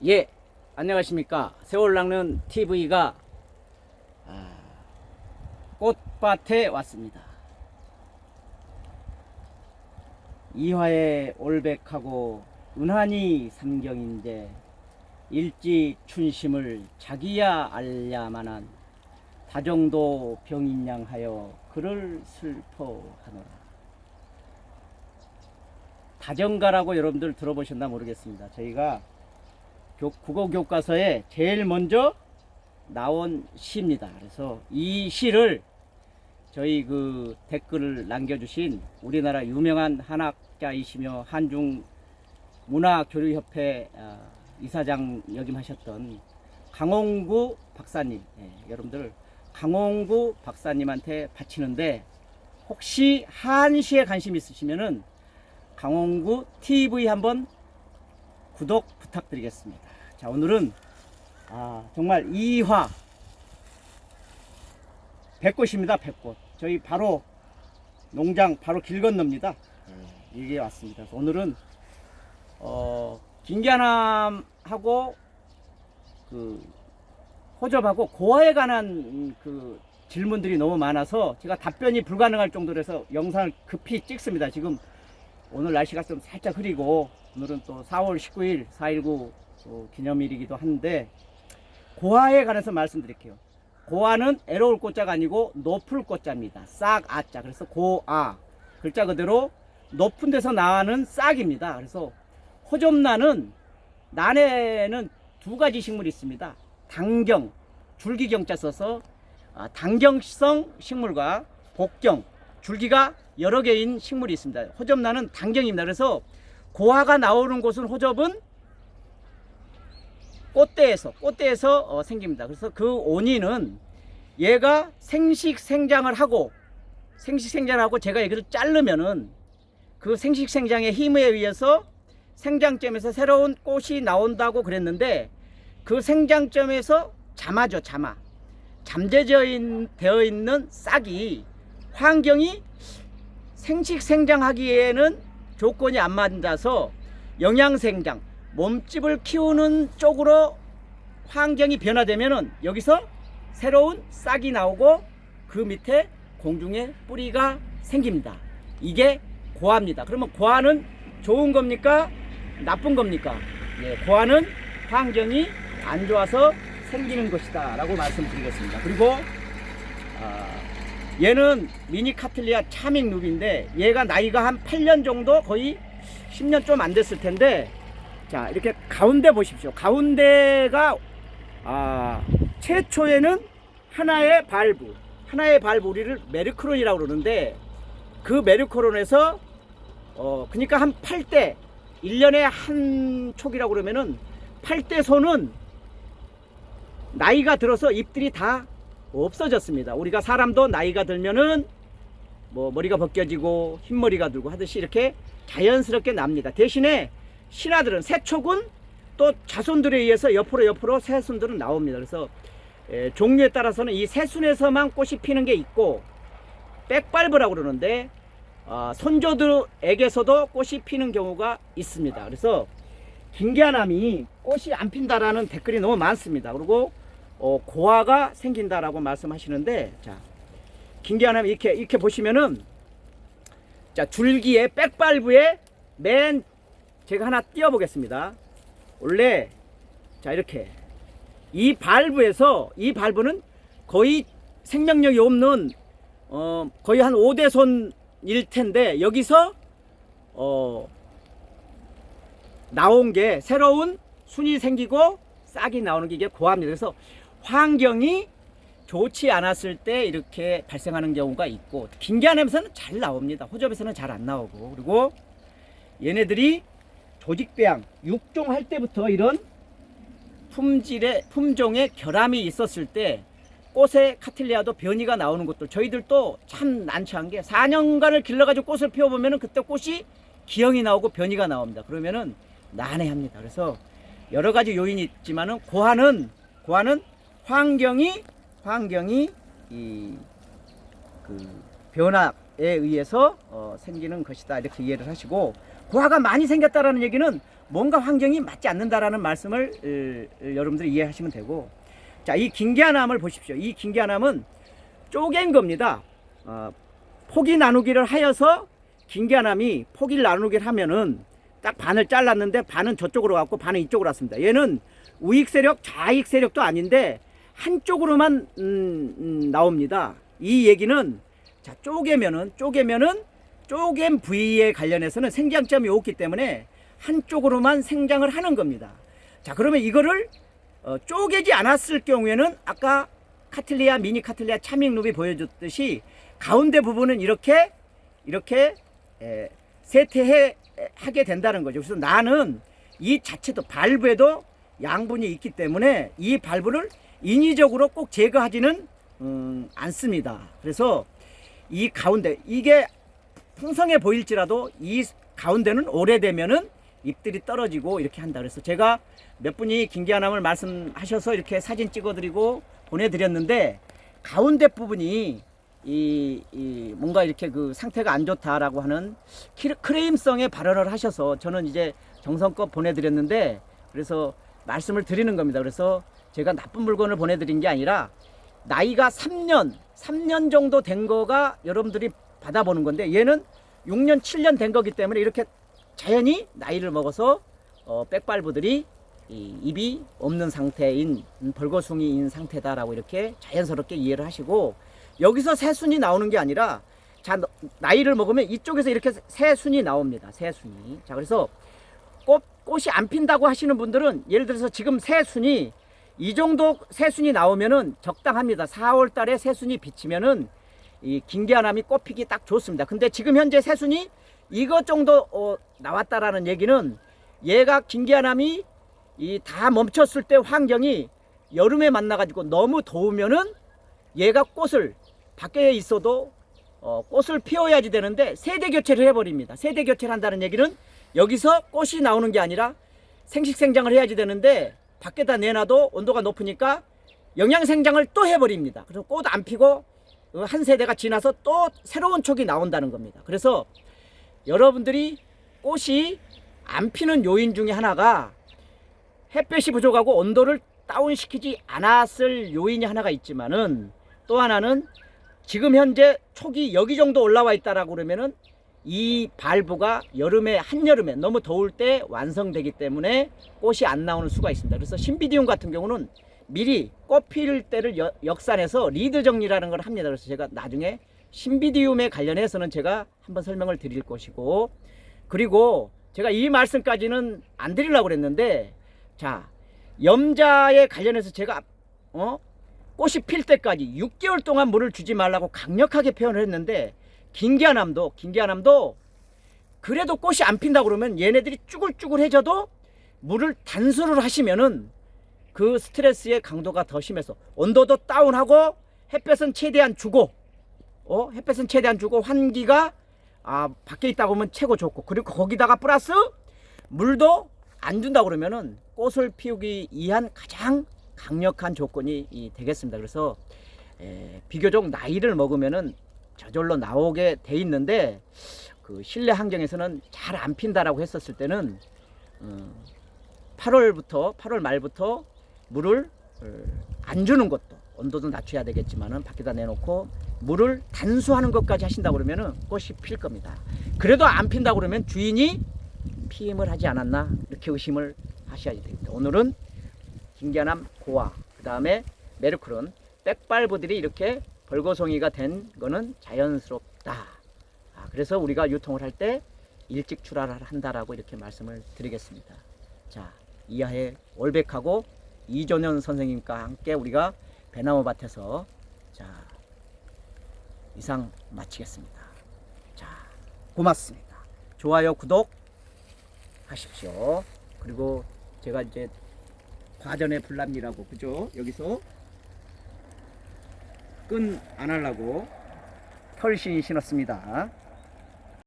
예, 안녕하십니까. 세월 낚는 TV가 꽃밭에 왔습니다. 이화에 올백하고 은하니 삼경인데 일지 춘심을 자기야 알야만한 다정도 병인양하여 그를 슬퍼하노라. 다정가라고 여러분들 들어보셨나 모르겠습니다. 저희가 국어 교과서에 제일 먼저 나온 시입니다. 그래서 이 시를 저희 그 댓글을 남겨주신 우리나라 유명한 한학자이시며 한중 문화교류협회 이사장 역임하셨던 강홍구 박사님, 여러분들 강홍구 박사님한테 바치는데 혹시 한시에 관심 있으시면은 강홍구 TV 한번 구독 부탁드리겠습니다. 자, 오늘은 정말 이화 백꽃입니다. 백꽃. 저희 바로 농장 바로 길 건넙니다. 이게 왔습니다. 그래서 오늘은 김계남하고 그 호접하고 고화에 관한 그 질문들이 너무 많아서 제가 답변이 불가능할 정도로 해서 영상을 급히 찍습니다. 지금 오늘 날씨가 좀 살짝 흐리고 오늘은 또 4월 19일 4.19 기념일이기도 한데 고화에 관해서 말씀드릴게요. 고화는 애로울 꽃자가 아니고 높을 꽃자입니다. 싹 아자. 그래서 고아 글자 그대로 높은 데서 나는 싹입니다. 그래서 호접란은 난에는 두 가지 식물이 있습니다. 당경 줄기경자 써서 당경성 식물과 복경 줄기가 여러 개인 식물이 있습니다. 호접란은 당경입니다. 그래서 고화가 나오는 곳은 호접은 꽃대에서 생깁니다. 그래서 그 원인은 얘가 생식생장을 하고 제가 여기를 자르면은 그 생식생장의 힘에 의해서 생장점에서 새로운 꽃이 나온다고 그랬는데 그 생장점에서 자마죠. 잠재되어 있는 싹이 환경이 생식생장하기에는 조건이 안 맞아서 영양생장 몸집을 키우는 쪽으로 환경이 변화되면은 여기서 새로운 싹이 나오고 그 밑에 공중에 뿌리가 생깁니다. 이게 고화입니다. 그러면 고화는 좋은 겁니까? 나쁜 겁니까? 예, 고화는 환경이 안 좋아서 생기는 것이다 라고 말씀드리겠습니다. 그리고 얘는 미니 카틀리아 차밍 룹인데 얘가 나이가 한 8년 정도 거의 10년 좀 안 됐을 텐데 자, 이렇게 가운데 보십시오. 가운데가 최초에는 하나의 발부 우리를 메르크론이라고 그러는데 그 메르크론에서 그러니까 한 8대 1년에 한 촉이라고 그러면은 8대 소는 나이가 들어서 잎들이 다 없어졌습니다. 우리가 사람도 나이가 들면은 뭐 머리가 벗겨지고 흰머리가 들고 하듯이 이렇게 자연스럽게 납니다. 대신에 신하들은 새촉은 또 자손들에 의해서 옆으로 새순들은 나옵니다. 그래서 종류에 따라서는 이 새순에서만 꽃이 피는 게 있고 백발브라고 그러는데 손조들에게서도 꽃이 피는 경우가 있습니다. 그래서 김계남이 꽃이 안 핀다라는 댓글이 너무 많습니다. 그리고 고화가 생긴다라고 말씀하시는데 자, 김계남 이렇게 보시면은 자, 줄기에 백발브에 맨 제가 하나 띄워 보겠습니다. 원래 자, 이렇게 이 발브는 거의 생명력이 없는 거의 한 5대 손일 텐데 여기서 나온 게 새로운 순이 생기고 싹이 나오는 게 이게 고화입니다. 그래서 환경이 좋지 않았을 때 이렇게 발생하는 경우가 있고 김계남에서는 잘 나옵니다. 호접에서는 잘 안 나오고 그리고 얘네들이 조직배양 육종 할 때부터 이런 품종의 결함이 있었을 때 꽃의 카틀리아도 변이가 나오는 것들 저희들도 참 난처한 게 4년간을 길러가지고 꽃을 피워보면은 그때 꽃이 기형이 나오고 변이가 나옵니다. 그러면은 난해합니다. 그래서 여러 가지 요인이 있지만은 고화는 환경이 그 변화 의해서 생기는 것이다 이렇게 이해를 하시고, 고화가 많이 생겼다라는 얘기는 뭔가 환경이 맞지 않는다라는 말씀을 여러분들이 이해하시면 되고, 자, 이 긴기아남을 보십시오. 이 긴기아남은 쪼갠 겁니다. 포기 나누기를 하여서 긴기아남이 포기를 나누기를 하면은 딱 반을 잘랐는데 반은 저쪽으로 갔고 반은 이쪽으로 왔습니다. 얘는 우익 세력, 좌익 세력도 아닌데 한쪽으로만 나옵니다. 이 얘기는, 자, 쪼개면은 쪼갠 부위에 관련해서는 생장점이 없기 때문에 한쪽으로만 생장을 하는 겁니다. 자, 그러면 이거를 쪼개지 않았을 경우에는 아까 카틀리아, 미니 카틀리아 차밍룹이 보여줬듯이 가운데 부분은 이렇게 세태하게 된다는 거죠. 그래서 나는 이 자체도 발부에도 양분이 있기 때문에 이 발부를 인위적으로 꼭 제거하지는 않습니다. 그래서 이 가운데, 이게 풍성해 보일지라도 이 가운데는 오래되면은 잎들이 떨어지고 이렇게 한다. 그래서 제가 몇 분이 긴기아남을 말씀하셔서 이렇게 사진 찍어드리고 보내드렸는데, 가운데 부분이 뭔가 이렇게 그 상태가 안 좋다라고 하는 크레임성의 발언을 하셔서 저는 이제 정성껏 보내드렸는데, 그래서 말씀을 드리는 겁니다. 그래서 제가 나쁜 물건을 보내드린 게 아니라 나이가 3년 정도 된 거가 여러분들이 받아보는 건데, 얘는 6년 7년 된 거기 때문에 이렇게 자연히 나이를 먹어서 백발부들이 잎이 없는 상태인 벌거숭이인 상태다라고 이렇게 자연스럽게 이해를 하시고, 여기서 새순이 나오는 게 아니라, 자, 나이를 먹으면 이쪽에서 이렇게 새순이 나옵니다. 새순이. 자, 그래서 꽃이 안 핀다고 하시는 분들은, 예를 들어서 지금 새순이 이 정도 새순이 나오면은 적당합니다. 4월 달에 새순이 비치면은 이 긴기아남이 꽃피기 딱 좋습니다. 근데 지금 현재 새순이 이것 정도 나왔다라는 얘기는, 얘가 긴기아남이 다 멈췄을 때 환경이 여름에 만나가지고 너무 더우면은 얘가 꽃을 밖에 있어도 꽃을 피워야지 되는데 세대 교체를 해버립니다. 세대 교체를 한다는 얘기는 여기서 꽃이 나오는 게 아니라 생식생장을 해야지 되는데 밖에다 내놔도 온도가 높으니까 영양생장을 또 해버립니다. 그래서 꽃 안 피고 한 세대가 지나서 또 새로운 촉이 나온다는 겁니다. 그래서 여러분들이 꽃이 안 피는 요인 중에 하나가 햇볕이 부족하고 온도를 다운시키지 않았을 요인이 하나가 있지만은, 또 하나는 지금 현재 촉이 여기 정도 올라와 있다라고 그러면은 이 발부가 한여름에 너무 더울 때 완성되기 때문에 꽃이 안 나오는 수가 있습니다. 그래서 신비디움 같은 경우는 미리 꽃 필 때를 역산해서 리드 정리라는 걸 합니다. 그래서 제가 나중에 신비디움에 관련해서는 제가 한번 설명을 드릴 것이고, 그리고 제가 이 말씀까지는 안 드리려고 그랬는데, 자, 염자에 관련해서 제가 꽃이 필 때까지 6개월 동안 물을 주지 말라고 강력하게 표현을 했는데, 긴기아남도 그래도 꽃이 안 핀다 그러면 얘네들이 쭈글쭈글해져도 물을 단수를 하시면은 그 스트레스의 강도가 더 심해서 온도도 다운하고 햇볕은 최대한 주고 환기가 밖에 있다 보면 최고 좋고, 그리고 거기다가 플러스 물도 안 준다 그러면은 꽃을 피우기 위한 가장 강력한 조건이 되겠습니다. 그래서 비교적 나이를 먹으면은 저절로 나오게 돼 있는데, 그 실내 환경에서는 잘 안 핀다라고 했었을 때는 8월 말부터 물을 안 주는 것도, 온도도 낮춰야 되겠지만은 밖에다 내놓고 물을 단수하는 것까지 하신다 그러면은 꽃이 필 겁니다. 그래도 안 핀다 그러면 주인이 피임을 하지 않았나 이렇게 의심을 하셔야 됩니다. 오늘은 긴기아남 고화, 그 다음에 메르크론, 백발부들이 이렇게 벌거송이가 된 거는 자연스럽다. 그래서 우리가 유통을 할 때 일찍 출하를 한다라고 이렇게 말씀을 드리겠습니다. 자, 이하에 올백하고 이존현 선생님과 함께 우리가 배나무 밭에서, 자, 이상 마치겠습니다. 자, 고맙습니다. 좋아요, 구독 하십시오. 그리고 제가 이제 과전에 불납니라고, 그죠? 여기서 끈 안 하려고 털신 신었습니다.